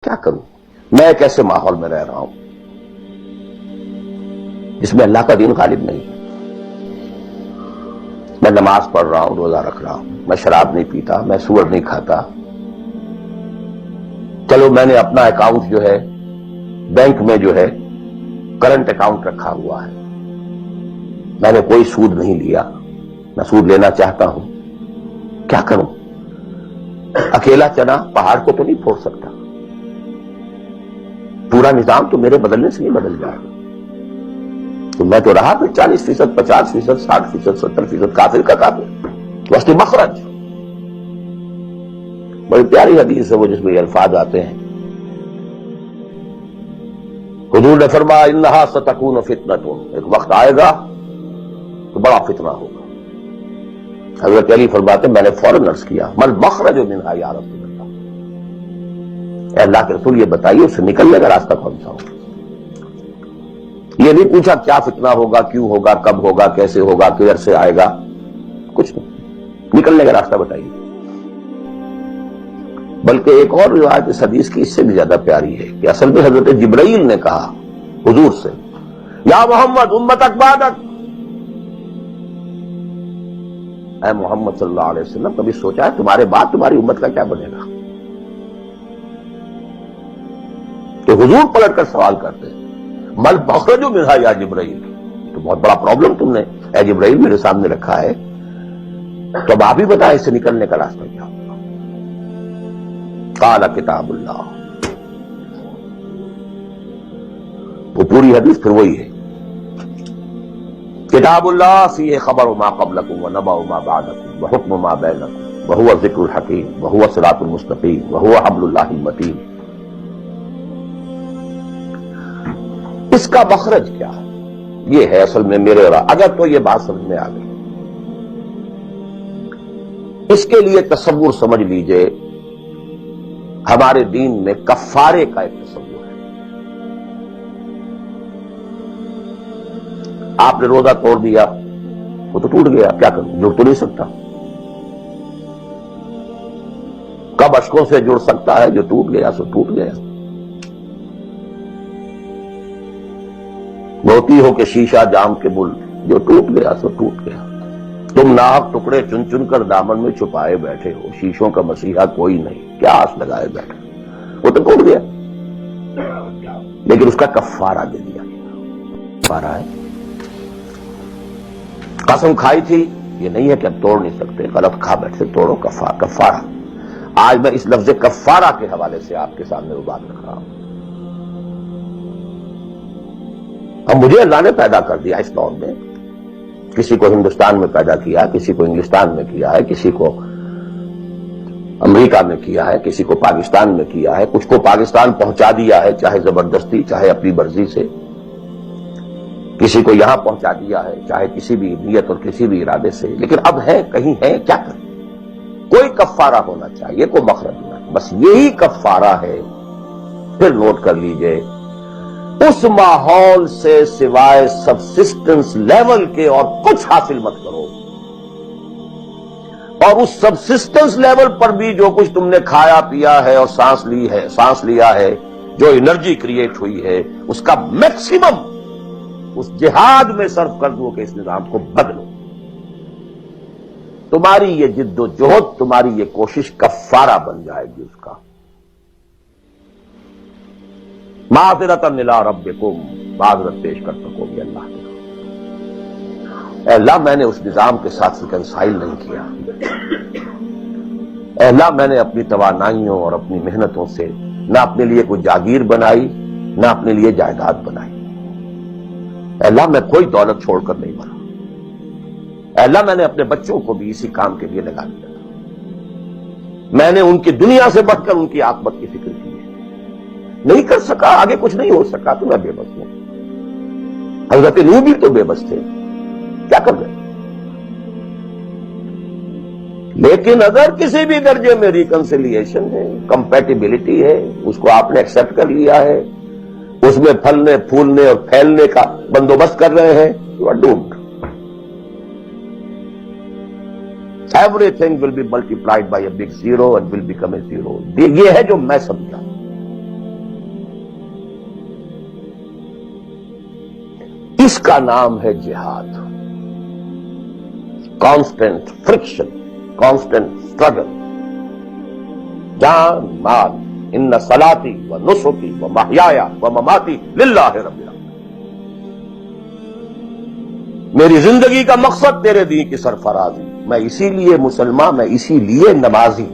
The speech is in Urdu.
کیا کروں؟ میں ایک ایسے ماحول میں رہ رہا ہوں جس میں اللہ کا دین غالب نہیں ہے. میں نماز پڑھ رہا ہوں، روزہ رکھ رہا ہوں، میں شراب نہیں پیتا، میں سور نہیں کھاتا. چلو میں نے اپنا اکاؤنٹ جو ہے بینک میں جو ہے کرنٹ اکاؤنٹ رکھا ہوا ہے، میں نے کوئی سود نہیں لیا، میں سود لینا چاہتا ہوں. کیا کروں؟ اکیلا چنا پہاڑ کو تو نہیں پھوڑ سکتا، پورا نظام تو میرے بدلنے سے نہیں بدل جائے گا. تو میں تو رہا پھر 40%، 50%، 60%، 70% کافر کا کافر. وسط مخرج بڑی پیاری حدیث ہے وہ جس میں یہ الفاظ آتے ہیں. حضور نے فرمایا انہا ستکون فتنۃ، ایک وقت آئے گا تو بڑا فتنہ ہوگا. حضرت علی فرماتے ہیں میں نے فوراً عرض کیا مل مخرج منہا یا رسول اللہ، اے اللہ کے رسول یہ بتائیے اس سے نکلنے کا راستہ کون سا ہوگا. یہ نہیں پوچھا کیا فتنہ ہوگا، کیوں ہوگا، کب ہوگا، کیسے ہوگا، کدھر سے آئے گا، کچھ نہیں، نکلنے کا راستہ بتائیے. بلکہ ایک اور روایت اس حدیث کی اس سے بھی زیادہ پیاری ہے کہ اصل میں حضرت جبرائیل نے کہا حضور سے یا محمد امتک بعدک، اے محمد صلی اللہ علیہ وسلم کبھی سوچا ہے تمہارے بعد تمہاری امت کا کیا بنے گا؟ تو حضور پلٹ کر سوال کرتے ہیں مل مخرج منہا یا جبرائیل، تو بہت بڑا پرابلم تم نے اے جبرائیل میرے سامنے رکھا ہے، تو اب آپ ہی بتائیں اس سے نکلنے کا راستہ کیا ہوگا. قال کتاب اللہ، وہ پوری حدیث پھر وہی ہے. کتاب اللہ فیہ خبر ما قبلکم ونبأ ما بعدکم وحکم ما بینکم وہو الذکر الحکیم وہو الصراط المستقیم وہو حبل اللہ المتین. اس کا مخرج کیا ہے؟ یہ ہے اصل میں میرے اور اگر تو یہ بات سمجھ میں آ گئی، اس کے لیے تصور سمجھ لیجئے ہمارے دین میں کفارے کا ایک تصور ہے. آپ نے روزہ توڑ دیا وہ تو ٹوٹ گیا، کیا کروں، جڑ تو نہیں سکتا. کب اشکوں سے جڑ سکتا ہے، جو ٹوٹ گیا سو ٹوٹ گیا. موتی ہو کہ شیشہ جام کے بل، جو ٹوٹ گیا سو ٹوٹ گیا. تم ناحق ٹکڑے چن چن کر دامن میں چھپائے بیٹھے ہو، شیشوں کا مسیحا کوئی نہیں، کیا آس لگائے بیٹھے، وہ تو ٹوٹ گیا. لیکن اس کا کفارہ دے دیا گیا. کفارہ ہے، قسم کھائی تھی، یہ نہیں ہے کہ اب توڑ نہیں سکتے، غلط کھا بیٹھے توڑو، کفارہ. آج میں اس لفظ کفارہ کے حوالے سے آپ کے سامنے وہ بات رکھ رہا ہوں. اب مجھے اللہ نے پیدا کر دیا اس دور میں، کسی کو ہندوستان میں پیدا کیا، کسی کو انگلستان میں کیا ہے، کسی کو امریکہ میں کیا ہے، کسی کو پاکستان میں کیا ہے، کچھ کو پاکستان پہنچا دیا ہے چاہے زبردستی چاہے اپنی مرضی سے، کسی کو یہاں پہنچا دیا ہے چاہے کسی بھی نیت اور کسی بھی ارادے سے. لیکن اب ہے کہیں ہے، کیا کریں؟ کوئی کفارہ ہونا چاہیے، کوئی مخرج ہونا، بس یہی کفارہ ہے. پھر نوٹ کر لیجئے اس ماحول سے سوائے سبسسٹنس لیول کے اور کچھ حاصل مت کرو، اور اس سبسسٹنس لیول پر بھی جو کچھ تم نے کھایا پیا ہے اور سانس لیا ہے، جو انرجی کریٹ ہوئی ہے، اس کا میکسیمم اس جہاد میں صرف کر دو کہ اس نظام کو بدلو. تمہاری یہ جد و جہد، تمہاری یہ کوشش کفارہ بن جائے گی اس کا. معذرۃ الی ربکم، معذرت پیش کر سکو گے اللہ کے. اے اللہ میں نے اس نظام کے ساتھ ریکنسائل نہیں کیا. اے اللہ میں نے اپنی توانائیوں اور اپنی محنتوں سے نہ اپنے لیے کوئی جاگیر بنائی نہ اپنے لیے جائیداد بنائی. اے اللہ میں کوئی دولت چھوڑ کر نہیں مرا. اے اللہ میں نے اپنے بچوں کو بھی اسی کام کے لیے لگا دیا تھا. میں نے ان کی دنیا سے بڑھ کر ان کی عاقبت کی فکر کی ہے. نہیں کر سکا، آگے کچھ نہیں ہو سکا تو میں بے بس ہوں. حضرت نوح بھی تو بے بس تھے، کیا کر رہے؟ لیکن اگر کسی بھی درجے میں ریکنسیلیشن ہے، کمپیٹیبلٹی ہے، اس کو آپ نے ایکسپٹ کر لیا ہے، اس میں پھلنے پھولنے اور پھیلنے کا بندوبست کر رہے ہیں، you are doomed. Everything will be multiplied by a big zero and will become a zero. یہ ہے جو میں سمجھا. اس کا نام ہے جہاد. کانسٹنٹ فرکشن، کانسٹنٹ اسٹرگل، جان مال. ان صلاتی و نسکی و محیایا و مماتی للہ رب العالمین. میری زندگی کا مقصد تیرے دین کی سرفرازی. میں اسی لیے مسلمان، میں اسی لیے نمازی.